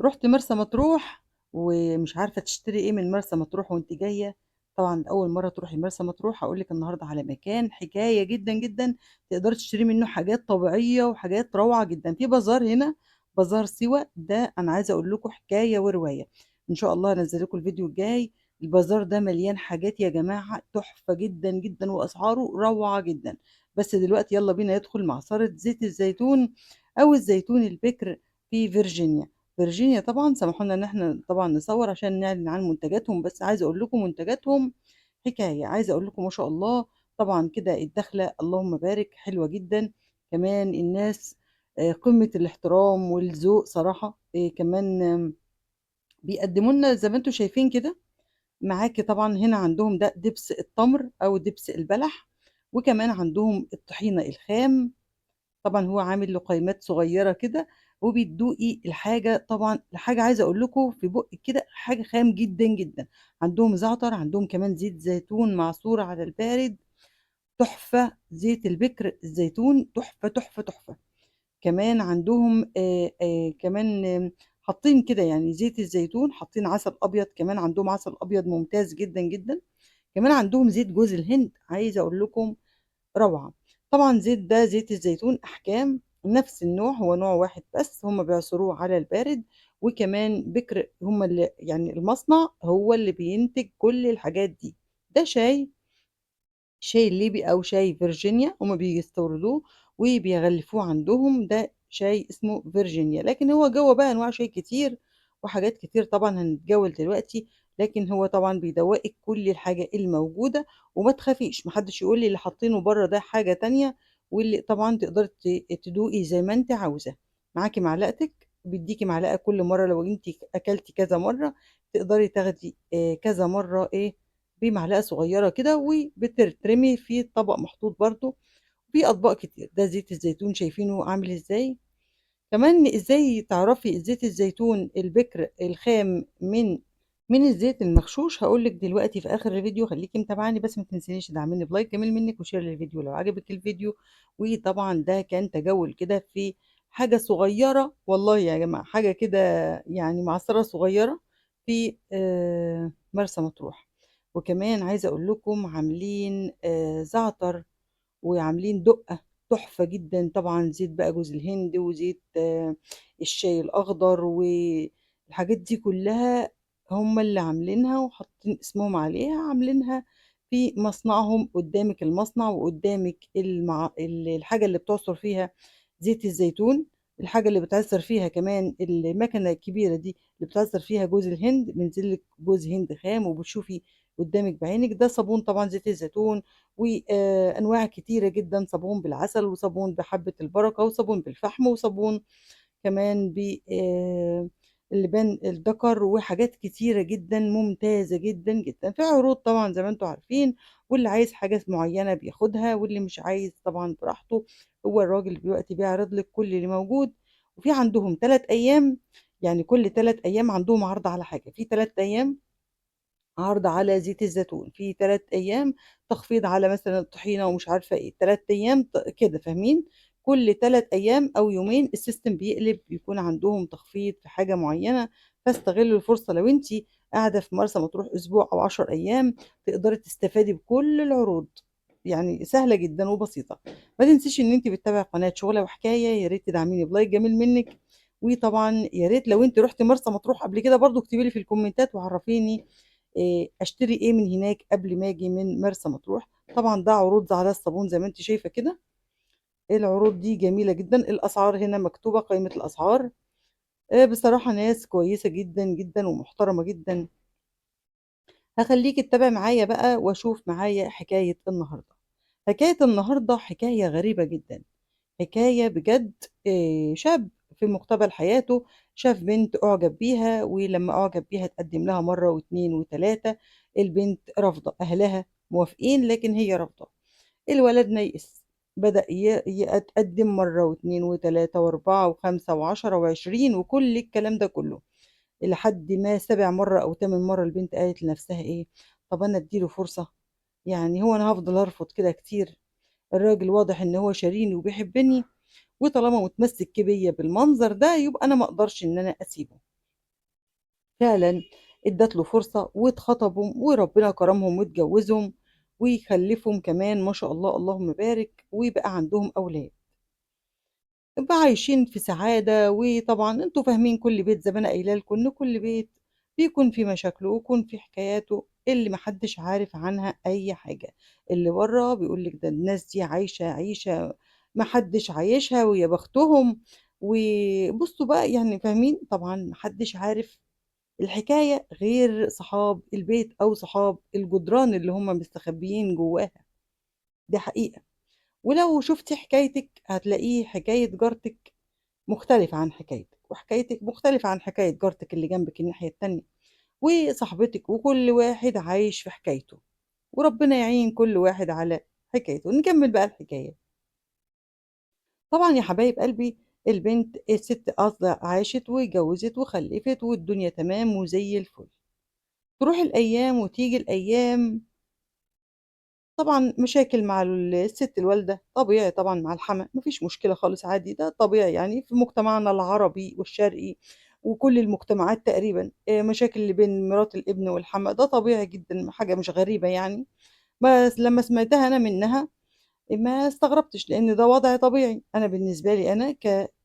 رُحت مرسى مطروح ومش عارفة تشتري إيه من مرسى مطروح وأنتِ جاية. طبعًا أول مرّة تروحي مرسى مطروح هاقول لِك النهارده على مكان حكاية جدًا، جدًا، تقدري تشتري منه حاجات طبيعية وحاجات روعة جدًا. في بازار هنا، بازار سيوة، ده أنا عايزة أقول لكم حكاية ورواية. إن شاء الله هانزّل لكم الفيديو الجاي. البازار ده مليان حاجات يا جماعة تحفة جدًا، جدًا، وأسعاره روعة جدًا. بس دلوقتي يالّا بينا ندخل معصرة زيت الزيتون أو الزيتون البِكر في فيرجينيا. فيرجينيا طبعًا سمحوا لنا إن إحنا طبعًا نصوّر عشان نعلن عن منتجاتهم، بس عايزة أقول لكم منتجاتهم حكاية. عايزة أقول لكم ما شاء الله، طبعًا كده الدخلة اللهم بارك حلوة جدًا. كمان الناس قمة الاحترام والذوق صراحة. كمان بيقدّموا لنا زي ما أنتم شايفين كده. معاكِ طبعًا هنا عندهم ده دبس التمر أو دبس البلح، وكمان عندهم الطحينة الخام. طبعًا هو عامل لقيمات صغيّرة كده، وبتدوقي الحاجة طبعًا الحاجة عايزة أقول لكم في بُقِّك كده حاجة خام جدًا، جدًا. عندهم زعتر، عندهم كمان زيت زيتون معصور على البارد، تحفة. زيت البِكر الزيتون تحفة، تحفة، تحفة. كمان عندهم كمان حاطين كده يعني زيت الزيتون، حاطين عسل أبيض، كمان عندهم عسل أبيض ممتاز جدًا، جدًا. كمان عندهم زيت جوز الهند، عايزة أقول لكم روعة. طبعًا ده زيت الزيتون أحجام نفس النوع، هو نوع واحد بس هم بيعصروه على البارد. وكمان بكر هم اللي يعني المصنع هو اللي بينتج كل الحاجات دي. ده شاي الليبي أو شاي فيرجينيا، هم بيستوردوه وبيغلفوه عندهم. ده شاي اسمه فيرجينيا، لكن هو جوّه بقى أنواع شاي كتير وحاجات كتير طبعًا هنتجول دلوقتي. لكن هو طبعًا بيدوّقِك كل الحاجة الموجودة. وما تخافيش، ما حدش يقول لي اللي حاطينه برّه ده حاجة تانية، واللي طبعًا تقدري تدوقي زي ما أنتِ عاوزة. معاكِ معلقتِك، بيدّيكِ معلقة كل مرّة لو أنتِ أكلتِ كذا مرّة، تقدري تاخدي كذا مرّة بمعلقة صغيرة كده وبتترمي في طبق محطوط برضه. في أطباق كتير. ده زيت الزيتون شايفينه عامل إزاي. كمان إزاي تعرفي زيت الزيتون البكر الخام من الزيت المغشوش هاقول لِك دلوقتي في آخر الفيديو. خليكِ متابعاني بس ما تنسينيش تدعميني بلايك جميل منِّك وشير للفيديو لو عجبِك الفيديو. وطبعًا ده كان تجول كده في حاجة صغيرة والله يا جماعة، حاجة كده يعني معصرة صغيرة في مرسى مطروح. وكمان عايزة أقول لكم عاملين زعتر وعاملين دُقّة تحفة جدًا. طبعًا زيت بقى جوز الهند وزيت الشاي الأخضر والحاجات دي كلّها هم اللي عاملينها وحاطين اسمهم عليها، عاملينها في مصنعهم قدّامِك المصنع وقدّامِك الحاجة اللي بتعصر فيها زيت الزيتون. الحاجة اللي بتعصر فيها كمان الماكنة الكبيرة دي اللي بتعصر فيها جوز الهند، بينزل لِك جوز هند خام وبتشوفي قدّامِك بعينِك. ده صابون طبعًا زيت الزيتون أنواع كتيرة جدًا، صابون بالعسل وصابون بحبة البركة وصابون بالفحم وصابون كمان ب اللبان الدكر وحاجات كتيرة جدًا ممتازة جدًا، جدًا. في عروض طبعًا زي ما أنتم عارفين، واللي عايز حاجات معيّنة بياخدها واللي مش عايز طبعًا براحته. هو الراجل دلوقتي بيعرض لِك كل اللي موجود. وفي عندهم 3 أيام، يعني كل 3 أيام عندهم عرض على حاجة. في 3 أيام عرض على زيت الزيتون، في 3 أيام تخفيض على مثلًا الطحينة ومش عارفة إيه، 3 أيام كده فاهمين؟ كل 3 أيام أو يومين السيستم بيقلب، بيكون عندهم تخفيض في حاجة معيّنة. فاستغلوا الفرصة لو أنتِ قاعدة في مرسى مطروح أسبوع أو 10 أيام، تقدري تستفادي بكل العروض. يعني سهلة جدًا وبسيطة. ما تنسيش إن أنتِ بتتابعي قناة شُغلة وحكاية، يا ريت تدعميني بلايك جميل منِّك. وطبعًا يا ريت لو أنتِ رُحتِ مرسى مطروح قبل كده برضه اكتبي لي في الكومنتات وعرّفيني أشتري إيه من هناك قبل ما آجي من مرسى مطروح. طبعًا ده عروض على الصابون زي ما أنتِ شايفة كده. العروض دي جميلة جدًا. الأسعار هنا مكتوبة قائمة الأسعار. بصراحة ناس كويسة جدًا، جدًا ومحترمة جدًا. هاخلّيكِ تتابعي معايا بقى واشوف معايا حكاية النهارده. حكاية النهارده حكاية غريبة جدًا. حكاية بجد. شاب في مقتبل حياته شاف بنت أُعجب بيها، ولمّا أُعجب بيها اتقدّم لها مرّة و2 و3. البنت رافضة، أهلها موافقين لكن هي رافضة. الولد نيّس، بدأ يتقدّم مرّة و2 و3 و4 و5 و10 و20 وكل الكلام ده كلّه. لحد ما سابع مرّة أو تامن مرّة البنت قالت لنفسها إيه، طَب أنا أدّي له فرصة، يعني هو أنا هافضل أرفض كده كتير؟ الراجل واضح إن هو شاريني وبيحبّني، وطالما متمسك بيّا بالمنظر ده يبقى أنا ما أقدرش إن أنا أسيبه. فعلًا ادّت له فرصة واتخطبوا وربنا كرمهم واتجوّزهم وخلّفهم كمان ما شاء الله اللهم بارك، وبقى عندهم أولاد. بقى عايشين في سعادة، وطبعًا أنتم فاهمين كل بيت زي ما أنا قايلة لكم إن كل بيت بيكون فيه مشاكله ويكون فيه حكاياته اللي ما حدّش عارف عنها أي حاجة، اللي برّه بيقول لِك ده الناس دي عايشة عيشة ما حدّش عايشها ويا بختهم، وبُصّوا بقى يعني فاهمين؟ طبعًا ما حدّش عارف الحكاية غير صحاب البيت أو صحاب الجدران اللي هم مستخبيين جواها، دي حقيقة. ولو شُفتِ حكايتِك هتلاقيه حكاية جارتِك مختلفة عن حكايتِك، وحكايتِك مختلفة عن حكاية جارتِك اللي جنبِك الناحية التانية، وصاحبتِك، وكل واحد عايش في حكايته، وربنا يعين كل واحد على حكايته. نكمّل بقى الحكاية. طبعًا يا حبايب قلبي الست عاشت واتجوّزت وخلّفت والدنيا تمام وزي الفل. تروح الأيام وتيجي الأيام، طبعًا مشاكل مع الست الوالدة، طبيعي طبعًا مع الحَمَاة، ما فيش مشكلة خالص عادي، ده طبيعي يعني في مجتمعنا العربي والشرقي وكل المجتمعات تقريبًا، مشاكل اللي بين مرات الابن والحَمَاة ده طبيعي جدًا، حاجة مش غريبة يعني، بس لمّا سمعتها أنا منها ما استغربتش، لإن ده وضع طبيعي. أنا بالنسبة لي أنا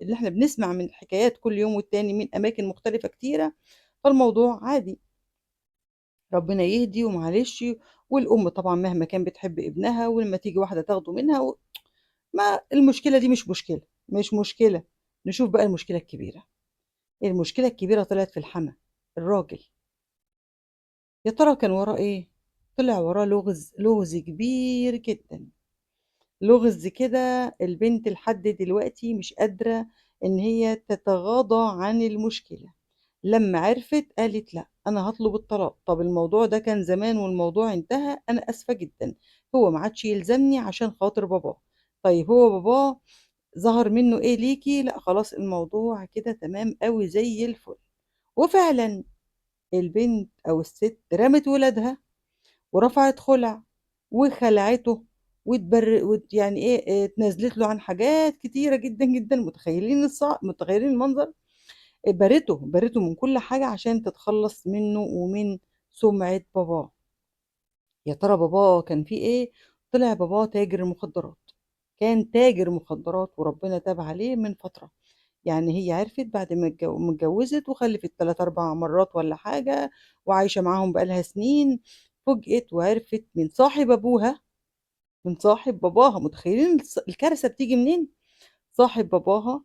اللي إحنا بنسمع من الحكايات كل يوم والتاني من أماكن مختلفة كتيرة، فالموضوع عادي. ربنا يهدي ومعلش، والأم طبعًا مهما كان بتحب ابنها، ولمّا تيجي واحدة تاخده منها ما المشكلة دي مش مشكلة، مش مشكلة. نشوف بقى المشكلة الكبيرة. المشكلة الكبيرة طلعت في الحَمَاة، الراجل. يا ترى كان وراه إيه؟ طلع وراه لغز، لغز كبير جدًا. لغز كده البنت لحد دلوقتي مش قادرة إن هي تتغاضى عن المشكلة. لمّا عرفت قالت لأ، أنا هاطلب الطلاق. طَب الموضوع ده كان زمان والموضوع انتهى، أنا آسفة جدًا، هو ما عادش يلزمني عشان خاطر باباه. طيب هو باباه ظهر منّه إيه ليكِ؟ لأ خلاص الموضوع كده تمام أوي زي الفل. وفعلًا البنت أو الست رمت ولادها ورفعت خُلع وخلعته يعني إيه، اتنازلت له عن حاجات كتيرة جدًا، جدًا. متخيّلين المنظر؟ بارِته من كل حاجة عشان تتخلّص منّه ومن سُمعة باباه. يا ترى باباه كان فيه إيه؟ طلع باباه تاجر مخدرات، كان تاجر مخدرات وربنا تاب عليه من فترة. يعني هي عرفِت بعد ما اتجوّزت وخلّفت 3، 4 مرّات والّا حاجة وعايشة معاهم بقى لها سنين، فوجئت وعرفِت من صاحب أبوها، من صاحب باباها. متخيّلين الكارثة بتيجي منين؟ صاحب باباها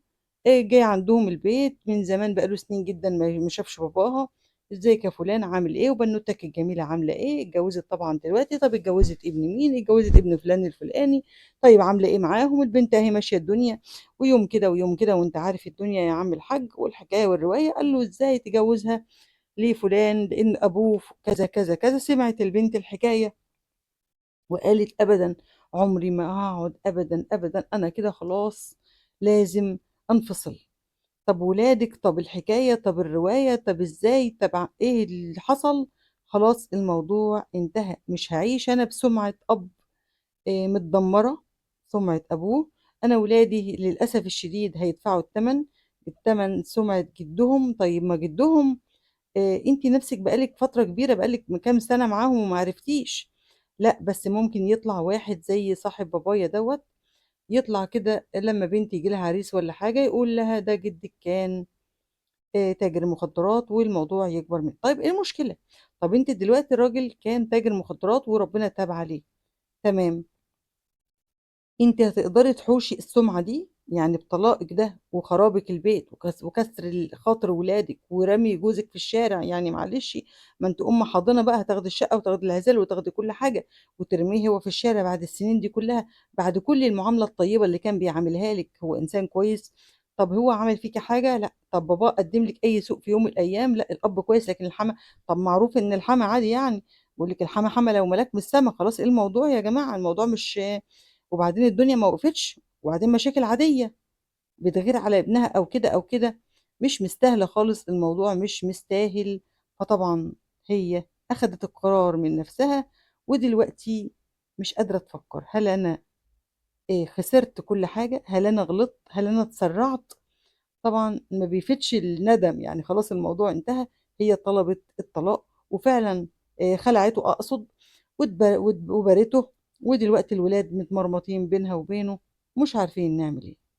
جه عندهم البيت من زمان بقى له سنين جدًا ما شافش باباها. "إزيك يا فُلان عامل إيه؟ وبنوتك الجميلة عاملة إيه؟ اتجوّزت طبعًا دلوقتي، طَب اتجوّزت ابن مين؟ اتجوّزت ابن فُلان الفُلاني، طيب عاملة إيه معاهم؟ البنت أهي ماشية الدنيا." ويوم كده ويوم كده وأنت عارف الدنيا يا عم الحاج والحكاية والرواية، قال له: "إزاي تجوّزها لفُلان لإن أبوه كذا، كذا، كذا." سمعت البنت الحكاية وقالت: "أبدًا، عمري ما هاقعد أبدًا، أبدًا، أنا كده خلاص لازم أنفصل." طب ولادِك، طب الحكاية، طب الرواية، طب إزاي، طب إيه اللي حصل؟ خلاص الموضوع انتهى، مش هاعيش أنا بسُمعة أب متدمّرة، سُمعة أبوه. أنا ولادي للأسف الشديد هيدفعوا التمن سُمعة جدهم. طيب ما جدهم أنتِ نَفْسِك بقى لِك فترة كبيرة، بقى لِك كام سَنة معاهم وما عرفتيش. لأ، بس ممكن يطلع واحد زي صاحب بابايا دوّة، يطلع كده لمّا بنتي ييجي لها عريس والّا حاجة يقول لها ده جدِّك كان تاجر مخدرات والموضوع يكبر طيب إيه المشكلة؟ طب أنتِ دلوقتي الراجل كان تاجر مخدرات وربنا تاب عليه، تمام. أنتِ هتقدري تحوشي السُمعة دي؟ يعني بطلاقِك ده وخرابِك البيت وكسر خاطر ولادِك ورمي جوزِك في الشارع، يعني معلش ما أنتِ أم حاضنة بقى، هتاخدي الشقة وتاخدي العزال وتاخدي كل حاجة وترميه هو في الشارع بعد السنين دي كلّها، بعد كل المعاملة الطيبة اللي كان بيعاملها لِك، هو إنسان كويس. طب هو عمل فيكِ حاجة؟ لأ. طب باباه قدّم لِك أي سوء في يوم من الأيام؟ لأ. الأب كويس، لكن طب معروف إن الحَمَى عادي يعني، بيقول لِك الحَمَى حَمَى لو ملاك من السما. خلاص إيه الموضوع يا جماعة؟ الموضوع مش، وبعدين الدنيا ما وقفتش، وبعدين مشاكل عادية، بتغير على ابنها أو كده أو كده، مش مستاهلة خالص، الموضوع مش مستاهل. فطبعًا هي أخدت القرار من نفسها، ودلوقتي مش قادرة تفكّر، هل أنا خسرت كل حاجة؟ هل أنا غلطت؟ هل أنا اتسرعت؟ طبعًا ما بيفيدش الندم، يعني خلاص الموضوع انتهى، هي طلبت الطلاق، وفعلًا خلعته أقصد، وبارته، ودلوقتي الولاد متمرمطين بينها وبينه، ومش عارفين نعمل إيه.